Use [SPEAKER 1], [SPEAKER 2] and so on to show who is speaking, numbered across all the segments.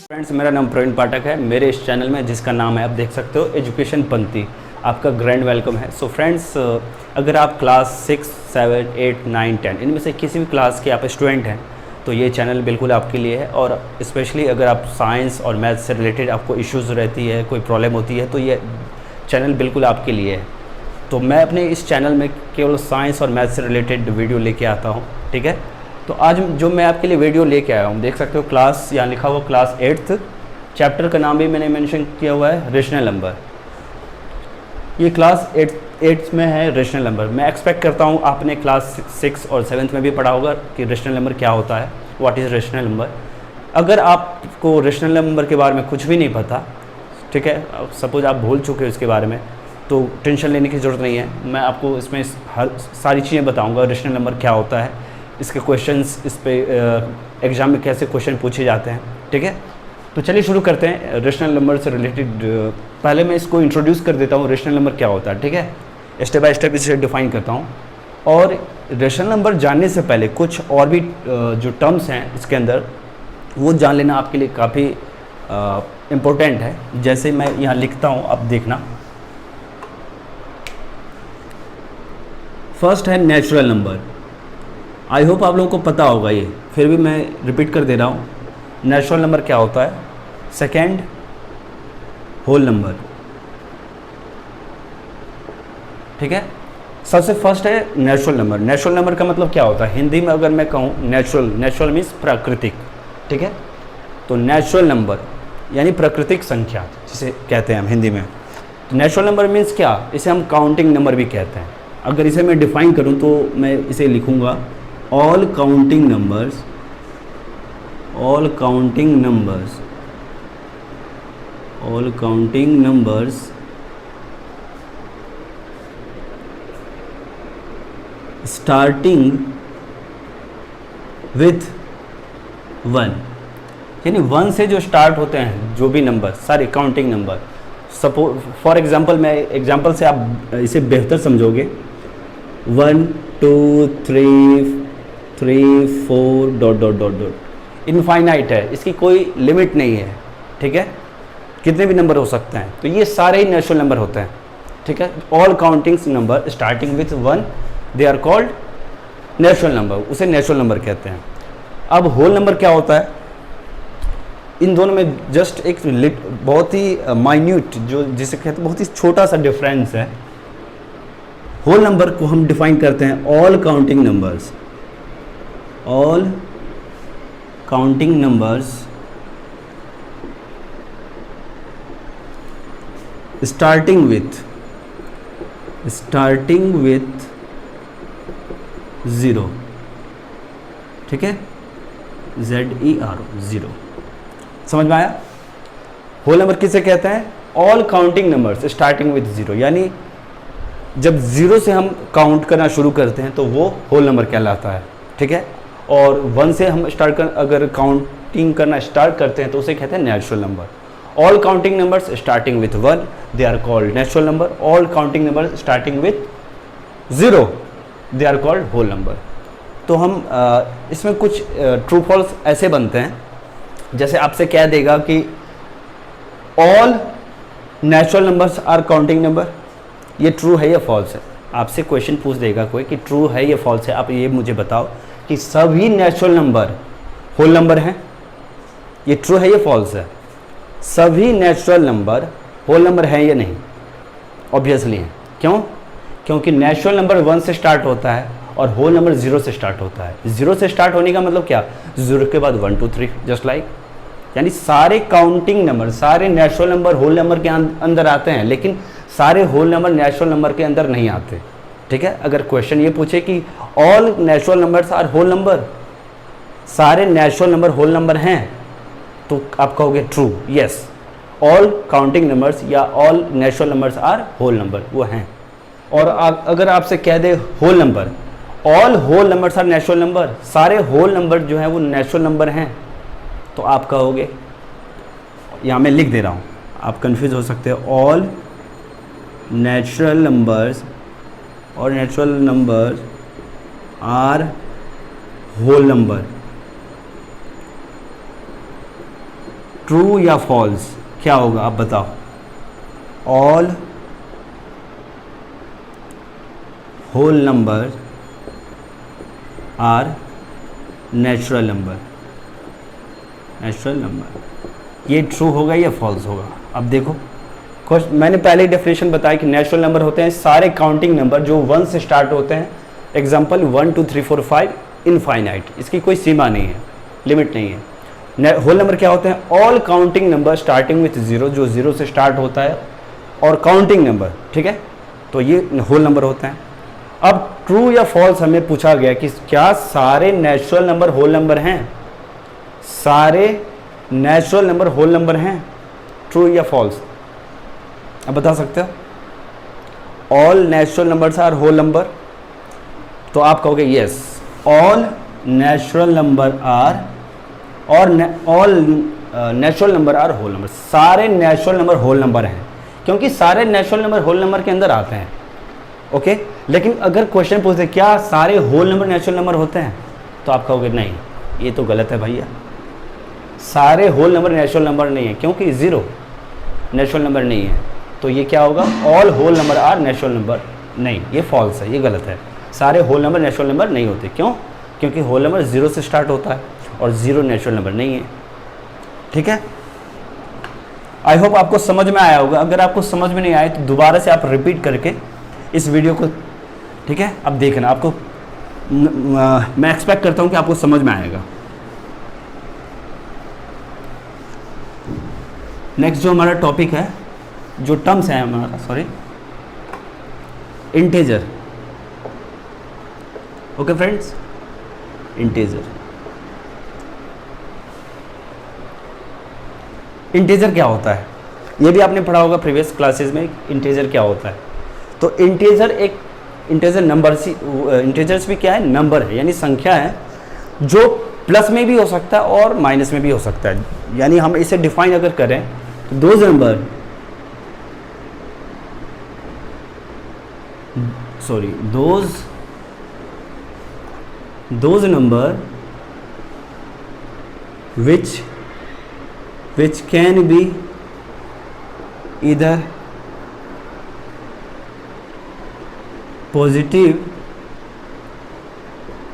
[SPEAKER 1] Friends, मेरा नाम प्रवीण पाठक है। मेरे इस चैनल में, जिसका नाम है आप देख सकते हो एजुकेशन पंक्ति, आपका ग्रैंड वेलकम है। सो फ्रेंड्स, अगर आप क्लास 6, 7, 8, 9, 10 इनमें से किसी भी क्लास के आप स्टूडेंट हैं तो ये चैनल बिल्कुल आपके लिए है। और स्पेशली अगर आप साइंस और मैथ से रिलेटेड आपको इश्यूज़ रहती है, कोई प्रॉब्लम होती है, तो ये चैनल बिल्कुल आपके लिए है। तो मैं अपने इस चैनल में केवल साइंस और मैथ से रिलेटेड वीडियो लेके आता हूँ, ठीक है। तो आज जो मैं आपके लिए वीडियो लेके आया हूँ, देख सकते हो क्लास यहाँ लिखा हुआ क्लास 8th, चैप्टर का नाम भी मैंने मेंशन किया हुआ है रेशनल नंबर। ये क्लास 8th में है रेशनल नंबर। मैं एक्सपेक्ट करता हूँ आपने क्लास 6 और 7th में भी पढ़ा होगा कि रेशनल नंबर क्या होता है, व्हाट इज़ रेशनल नंबर। अगर आपको रेशनल नंबर के बारे में कुछ भी नहीं पता, ठीक है, सपोज आप भूल चुके हो इसके बारे में, तो टेंशन लेने की ज़रूरत नहीं है। मैं आपको इसमें हर सारी चीज़ें बताऊंगा। रेशनल नंबर क्या होता है, इसके क्वेश्चंस, इस पे एग्ज़ाम में कैसे क्वेश्चन पूछे जाते हैं, ठीक है। तो चलिए शुरू करते हैं रेशनल नंबर से रिलेटेड। पहले मैं इसको इंट्रोड्यूस कर देता हूँ, रेशनल नंबर क्या होता है, ठीक है। स्टेप बाय स्टेप इसे डिफाइन करता हूँ। और रेशनल नंबर जानने से पहले कुछ और भी जो टर्म्स हैं इसके अंदर, वो जान लेना आपके लिए काफ़ी इम्पोर्टेंट है। जैसे मैं यहाँ लिखता हूँ, अब देखना। फर्स्ट है नेचुरल नंबर। आई होप आप लोगों को पता होगा ये, फिर भी मैं रिपीट कर दे रहा हूँ। नेचुरल नंबर क्या होता है। सेकेंड, होल नंबर, ठीक है। सबसे फर्स्ट है नेचुरल नंबर। नेचुरल नंबर का मतलब क्या होता है, हिंदी में अगर मैं कहूँ नेचुरल मीन्स प्राकृतिक, ठीक है। तो नेचुरल नंबर यानी प्राकृतिक संख्या जिसे कहते हैं हम हिंदी में। तो नेचुरल नंबर मीन्स क्या, इसे हम काउंटिंग नंबर भी कहते हैं। अगर इसे मैं डिफाइन करूं तो मैं इसे लिखूंगा all counting numbers starting with 1, यानी 1 से जो स्टार्ट होते हैं जो भी नंबर, सारे counting number. Suppose for example, मैं एग्जांपल से आप इसे बेहतर समझोगे। 1, 2, 3, 4 dot dot dot dot, infinite है, इसकी कोई लिमिट नहीं है, ठीक है। कितने भी नंबर हो सकते हैं। तो ये सारे ही नेचुरल नंबर होते हैं, ठीक है। All countings number starting with 1 they are called natural number, उसे नेचुरल नंबर कहते हैं। अब होल नंबर क्या होता है, इन दोनों में जस्ट एक बहुत ही माइन्यूट, जो जिसे कहते हैं बहुत ही छोटा सा डिफरेंस है। होल नंबर को हम डिफाइन करते हैं all counting numbers starting with 0, ठीक है, ZERO, 0। समझ में आया। होल नंबर किसे कहते हैं, all counting numbers starting with 0, यानी जब 0 से हम काउंट करना शुरू करते हैं तो वो होल नंबर कहलाता है, ठीक है। और 1 से हम अगर काउंटिंग करना स्टार्ट करते हैं तो उसे कहते हैं natural number. All counting numbers starting with 1 they are called natural number. All counting number starting with 0 they are called whole number. तो हम इसमें कुछ ट्रू फॉल्स ऐसे बनते हैं, जैसे आपसे कह देगा कि all natural numbers are counting number, ये ट्रू है या फॉल्स है। आपसे क्वेश्चन पूछ देगा कोई कि ट्रू है या फॉल्स है, आप ये मुझे बताओ कि सभी नेचुरल नंबर होल नंबर हैं, ये ट्रू है या फॉल्स है। सभी नेचुरल नंबर होल नंबर हैं या नहीं, ऑब्वियसली है। क्यों, क्योंकि नेचुरल नंबर 1 से स्टार्ट होता है और होल नंबर 0 से स्टार्ट होता है। 0 से स्टार्ट होने का मतलब क्या, 0 के बाद 1, 2, 3 जस्ट लाइक, यानी सारे काउंटिंग नंबर, सारे नेचुरल नंबर होल नंबर के अंदर आते हैं, लेकिन सारे होल नंबर नेचुरल नंबर के अंदर नहीं आते, ठीक है। अगर क्वेश्चन ये पूछे कि all natural numbers are whole number, सारे नेचुरल नंबर होल नंबर हैं, तो आप कहोगे true, yes, all counting numbers या all natural numbers are whole number, वो हैं। और अगर आपसे कह दे whole number, all whole numbers are natural number, सारे होल नंबर जो हैं वो नेचुरल नंबर हैं, तो आप कहोगे, यहाँ मैं लिख दे रहा हूँ, आप कंफ्यूज हो सकते हैं, ऑल नेचुरल नंबर्स और natural numbers are whole number, true या फॉल्स, क्या होगा आप बताओ? All whole number are natural number, natural number, ये ट्रू होगा या फॉल्स होगा? अब देखो, मैंने पहले डेफिनेशन बताया कि नेचुरल नंबर होते हैं सारे काउंटिंग नंबर जो 1 से स्टार्ट होते हैं। एग्जांपल 1 2 3 4 5 इनफाइनाइट, इसकी कोई सीमा नहीं है, लिमिट नहीं है। होल नंबर क्या होते हैं? All counting number starting with 0, जो 0 से स्टार्ट होता है, और काउंटिंग नंबर, ठीक है, तो ये होल नंबर होते हैं। अब ट्रू या फॉल्स हमें पूछा गया कि क्या सारे नेचुरल नंबर होल नंबर हैं? सारे नेचुरल नंबर होल नंबर हैं, ट्रू या फॉल्स? अब बता सकते हो? All natural numbers are whole number, तो आप कहोगे yes, all natural number are, और all natural number are whole number, सारे नेचुरल नंबर होल नंबर हैं, क्योंकि सारे नेचुरल नंबर होल नंबर के अंदर आते हैं। ओके, लेकिन अगर क्वेश्चन पूछते क्या सारे होल नंबर नेचुरल नंबर होते हैं, तो आप कहोगे नहीं, ये तो गलत है भैया, सारे होल नंबर नेचुरल नंबर नहीं है, क्योंकि 0 नेचुरल नंबर नहीं है, तो ये क्या होगा? All whole number are natural number, नहीं, ये फॉल्स है, ये गलत है। सारे होल नंबर नेचुरल नंबर नहीं होते, क्यों? क्योंकि होल नंबर 0 से स्टार्ट होता है और 0 नेचुरल नंबर नहीं है, ठीक है। आई होप आपको समझ में आया होगा। अगर आपको समझ में नहीं आए तो दोबारा से आप रिपीट करके इस वीडियो को, ठीक है, अब देखना, आपको मैं एक्सपेक्ट करता हूँ कि आपको समझ में आएगा। नेक्स्ट जो हमारा टॉपिक है, जो टर्म्स है हमारा, sorry, integer. Okay friends, integer, integer क्या होता है? ये भी आपने पढ़ा होगा प्रीवियस क्लासेस में, इंटीजर क्या होता है। तो इंटीजर एक इंटीजर नंबर सी, इंटीजर्स भी क्या है? नंबर है, यानी संख्या है, जो प्लस में भी हो सकता है और माइनस में भी हो सकता है। यानी हम इसे डिफाइन अगर करें तो those number which can be either positive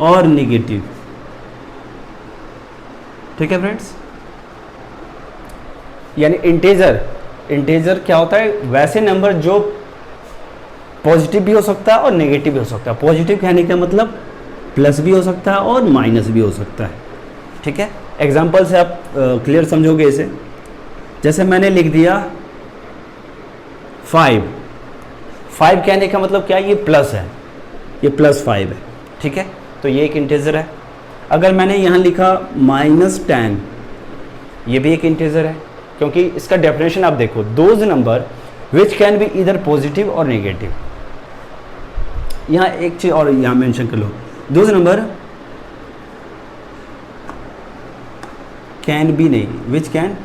[SPEAKER 1] और नेगेटिव, ठीक है फ्रेंड्स। यानी इंटीजर क्या होता है? वैसे नंबर जो पॉजिटिव भी हो सकता है और नेगेटिव भी हो सकता है। पॉजिटिव कहने का मतलब प्लस भी हो सकता है और माइनस भी हो सकता है, ठीक है। एग्जाम्पल से आप क्लियर समझोगे इसे। जैसे मैंने लिख दिया 5 कहने का मतलब क्या है? ये प्लस है, ये +5 है, ठीक है, तो ये एक इंटीजर है। अगर मैंने यहाँ लिखा -10, ये भी एक इंटीजर है, क्योंकि इसका डेफिनेशन आप देखो, those number which can B इधर पॉजिटिव और नेगेटिव। यहाँ एक चीज़ और यहाँ मेंशन कर लो, दोज नंबर कैन बी नहीं, विच कैन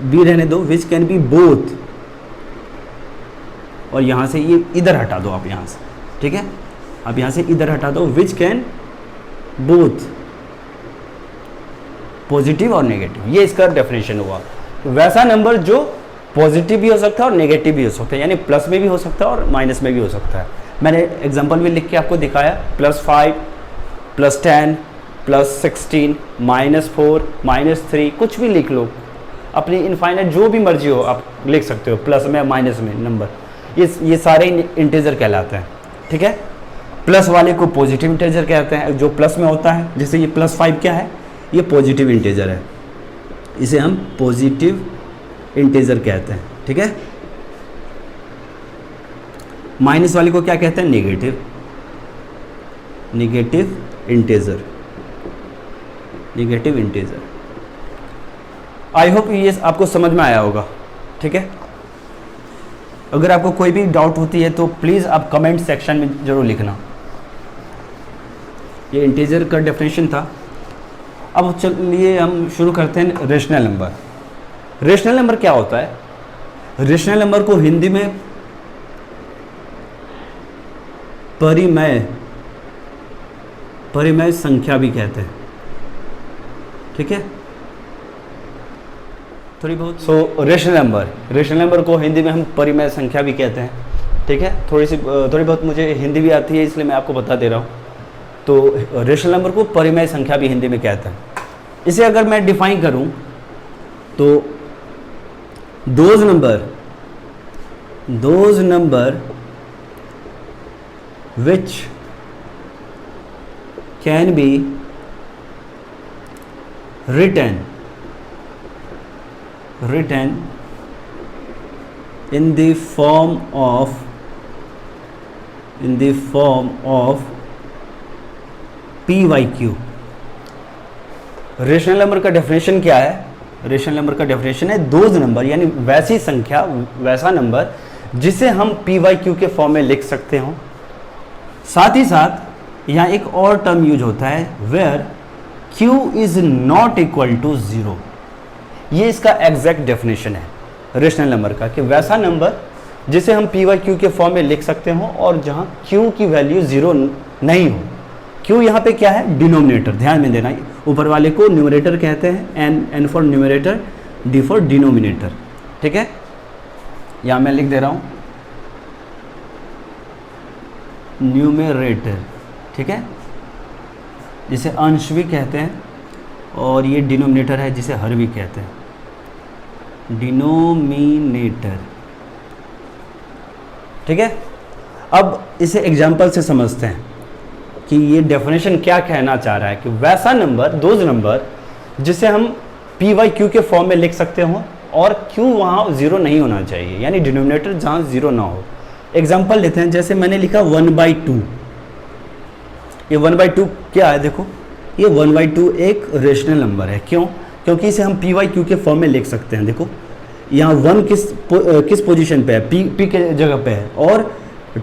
[SPEAKER 1] बी रहने दो, विच कैन बी बोथ, और यहाँ से ये इधर हटा दो आप, यहाँ से, ठीक है, आप यहाँ से इधर हटा दो, विच कैन बोथ पॉजिटिव और नेगेटिव, ये इसका डेफिनेशन हुआ। वैसा नंबर जो पॉजिटिव भी हो सकता है और नेगेटिव भी हो सकता है, यानी प्लस में भी हो सकता है और माइनस में भी हो सकता है। मैंने एग्जांपल भी लिख के आपको दिखाया, +5, +10, +16, -4, -3, कुछ भी लिख लो, अपनी इनफाइनाइट जो भी मर्जी हो आप लिख सकते हो, प्लस में माइनस में नंबर, ये सारे इंटीजर कहलाते हैं, ठीक है। प्लस वाले को पॉजिटिव इंटीजर कहते हैं, जो प्लस में होता है, जैसे ये +5 क्या है? ये पॉजिटिव इंटीजर है, इसे हम पॉजिटिव इंटीजर कहते हैं, ठीक है। माइनस वाले को क्या कहते हैं? Negative integer. आई होप ये आपको समझ में आया होगा, ठीक है। अगर आपको कोई भी डाउट होती है तो प्लीज़ आप कमेंट सेक्शन में ज़रूर लिखना। ये इंटीजर का डेफिनेशन था। अब चलिए हम शुरू करते हैं रेशनल नंबर। रेशनल नंबर क्या होता है? रेशनल नंबर को हिंदी में परिमेय संख्या भी कहते हैं, ठीक है। थोड़ी बहुत रेशनल नंबर को हिंदी में हम परिमेय संख्या भी कहते हैं, ठीक है। थोड़ी बहुत मुझे हिंदी भी आती है, इसलिए मैं आपको बता दे रहा हूँ। तो रेशनल नंबर को परिमेय संख्या भी हिंदी में कहते हैं। इसे अगर मैं डिफाइन करूँ तो those number which can be written in the form of p by q। Rational number का डेफिनेशन क्या है? रेशनल नंबर का डेफिनेशन है दोज नंबर, यानी वैसी संख्या, वैसा नंबर जिसे हम p by q के फॉर्म में लिख सकते हो। साथ ही साथ यहाँ एक और टर्म यूज होता है where q is not equal to 0। ये इसका एग्जैक्ट डेफिनेशन है रेशनल नंबर का, कि वैसा नंबर जिसे हम p by q के फॉर्म में लिख सकते हो और जहाँ q की वैल्यू 0 नहीं हो। q यहाँ पे क्या है? डिनोमिनेटर। ध्यान में देना, ऊपर वाले को न्यूमरेटर कहते हैं, n for numerator, d for denominator, ठीक है। यहाँ मैं लिख दे रहा हूँ न्यूमरेटर, ठीक है, जिसे अंश भी कहते हैं, और ये डिनोमिनेटर है जिसे हर भी कहते हैं, डिनोमिनेटर, ठीक है। अब इसे एग्जाम्पल से समझते हैं कि ये डेफिनेशन क्या कहना चाह रहा है, कि वैसा नंबर, दोज नंबर जिसे हम p by q के फॉर्म में लिख सकते हो और q वहाँ 0 नहीं होना चाहिए, यानी डिनोमिनेटर जहाँ 0 ना हो। एग्जाम्पल लेते हैं, जैसे मैंने लिखा 1/2। ये 1/2 क्या है? देखो, ये 1/2 एक रेशनल नंबर है। क्यों? क्योंकि इसे हम p by q के फॉर्म में लिख सकते हैं। देखो यहाँ 1 किस पोजीशन पे है? p के जगह पे है, और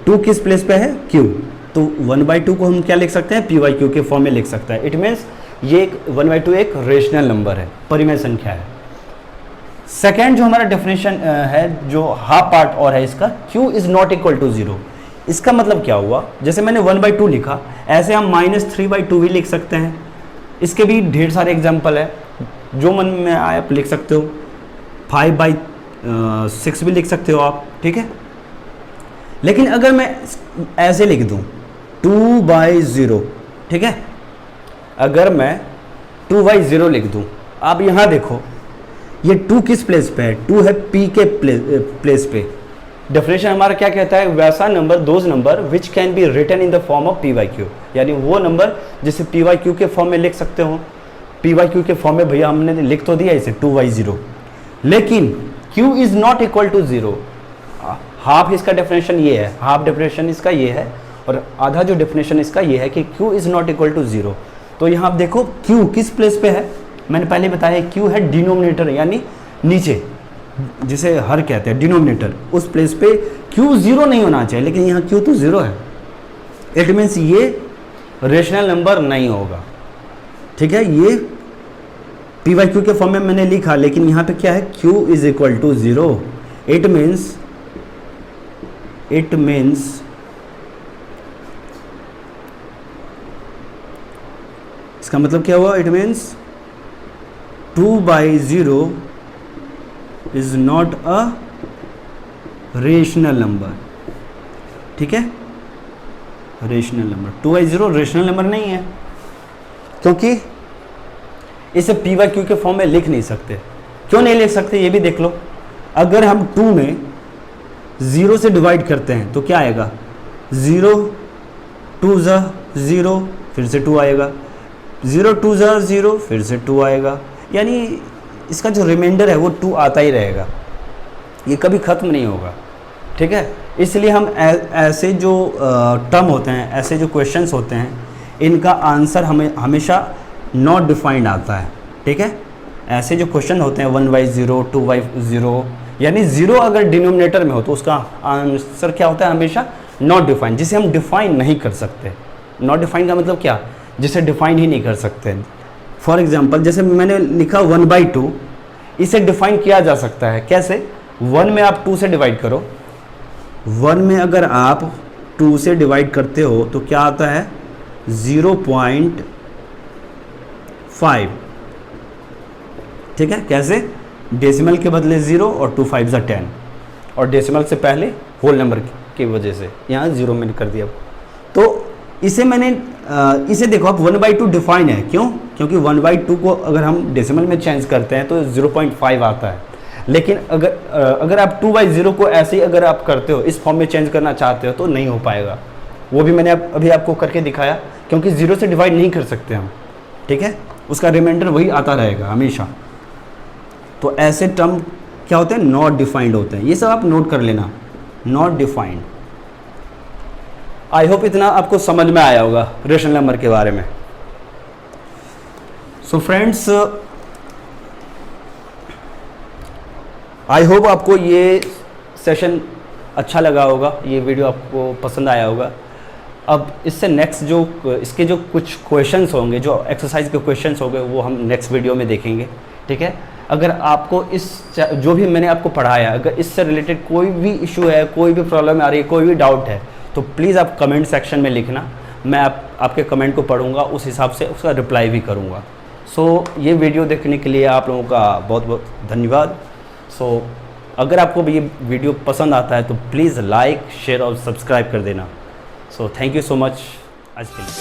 [SPEAKER 1] 2 किस प्लेस पे है? q। तो 1/2 को हम क्या लिख सकते हैं? p by q के फॉर्म में लिख सकते हैं। इट मीन्स ये 1/2 एक रेशनल नंबर है, परिमेय संख्या है। सेकेंड जो हमारा डेफिनेशन है, जो हाफ पार्ट और है इसका, q is not equal to 0। इसका मतलब क्या हुआ? जैसे मैंने 1/2 लिखा, ऐसे हम -3/2 भी लिख सकते हैं। इसके भी ढेर सारे एग्जाम्पल है, जो मन में आए आप लिख सकते हो। 5/6 भी लिख सकते हो आप, ठीक है। लेकिन अगर मैं ऐसे लिख दूं 2/0, ठीक है, अगर मैं 2/0 लिख दूं, आप यहां देखो ये 2 किस प्लेस पे है? 2 है p के प्लेस पे। डेफिनेशन हमारा क्या कहता है? वैसा number, those number which can be written in the form of p by q, यानी वो नंबर जिसे p by q के फॉर्म में लिख सकते हो। p by q के फॉर्म में भैया हमने लिख तो दिया इसे 2/0, लेकिन q is not equal to 0। Half इसका डेफिनेशन ये है, हाफ डेफिनेशन इसका ये है, और आधा जो डेफिनेशन इसका ये है कि q is not equal to 0। तो यहाँ आप देखो q किस प्लेस पे है? मैंने पहले बताया q है डिनोमिनेटर, यानी नीचे, जिसे हर कहते हैं, डिनोमिनेटर, उस प्लेस पे q 0 नहीं होना चाहिए, लेकिन यहाँ q तो 0 है। इट मीन्स ये रेशनल नंबर नहीं होगा, ठीक है। ये p by q के फॉर्म में मैंने लिखा, लेकिन यहाँ पे क्या है? q is equal to 0। It means इसका मतलब क्या हुआ? It means 2/0 is not a rational number, ठीक है। रेशनल नंबर 2/0 रेशनल नंबर नहीं है, क्योंकि इसे p by q के फॉर्म में लिख नहीं सकते। क्यों नहीं लिख सकते? ये भी देख लो। अगर हम 2 में 0 से डिवाइड करते हैं तो क्या आएगा? 0 2 0, फिर से 2 आएगा, 0 2 0, फिर से 2 आएगा, यानी इसका जो रिमाइंडर है वो 2 आता ही रहेगा, ये कभी ख़त्म नहीं होगा, ठीक है। इसलिए हम ऐसे जो टर्म होते हैं, ऐसे जो क्वेश्चंस होते हैं, इनका आंसर हमें हमेशा नॉट डिफाइंड आता है, ठीक है। ऐसे जो क्वेश्चन होते हैं 1/0, 2/0, यानी 0 अगर डिनोमिनेटर में हो तो उसका आंसर क्या होता है? हमेशा नॉट डिफाइंड, जिसे हम डिफाइन नहीं कर सकते। नॉट डिफाइंड का मतलब क्या? जिसे डिफाइन ही नहीं कर सकते। फॉर एग्जाम्पल, जैसे मैंने लिखा 1/2, इसे डिफाइन किया जा सकता है। कैसे? 1 में आप 2 से डिवाइड करो, 1 में अगर आप 2 से डिवाइड करते हो तो क्या आता है 0.5। ठीक है, कैसे? डेसिमल के बदले 0 और 2 5 10, और डेसिमल से पहले होल नंबर की वजह से यहाँ 0 मैंने कर दिया। तो इसे मैंने इसे देखो आप 1/2 डिफाइन है, क्यों? क्योंकि 1/2 को अगर हम डेसिमल में चेंज करते हैं तो 0.5 आता है। लेकिन अगर आप 2/0 को ऐसे ही अगर आप करते हो, इस फॉर्म में चेंज करना चाहते हो तो नहीं हो पाएगा। वो भी मैंने अभी आपको करके दिखाया, क्योंकि 0 से डिवाइड नहीं कर सकते हम। ठीक है, उसका रिमाइंडर वही आता रहेगा हमेशा। तो ऐसे टर्म क्या होते हैं? नॉट डिफाइंड होते हैं। ये सब आप नोट कर लेना, नॉट डिफाइंड। आई होप इतना आपको समझ में आया होगा रेशनल नंबर के बारे में। सो फ्रेंड्स, आई होप आपको ये सेशन अच्छा लगा होगा, ये वीडियो आपको पसंद आया होगा। अब इससे नेक्स्ट जो इसके जो कुछ क्वेश्चंस होंगे, जो एक्सरसाइज के क्वेश्चंस होंगे, वो हम नेक्स्ट वीडियो में देखेंगे। ठीक है, अगर आपको जो भी मैंने आपको पढ़ाया, अगर इससे रिलेटेड कोई भी इशू है, कोई भी प्रॉब्लम आ रही है, कोई भी डाउट है, तो प्लीज़ आप कमेंट सेक्शन में लिखना। मैं आपके कमेंट को पढ़ूंगा, उस हिसाब से उसका रिप्लाई भी करूंगा। सो ये वीडियो देखने के लिए आप लोगों का बहुत बहुत धन्यवाद। सो अगर आपको ये वीडियो पसंद आता है तो प्लीज़ लाइक, शेयर और सब्सक्राइब कर देना। So thank you so much आज के लिए।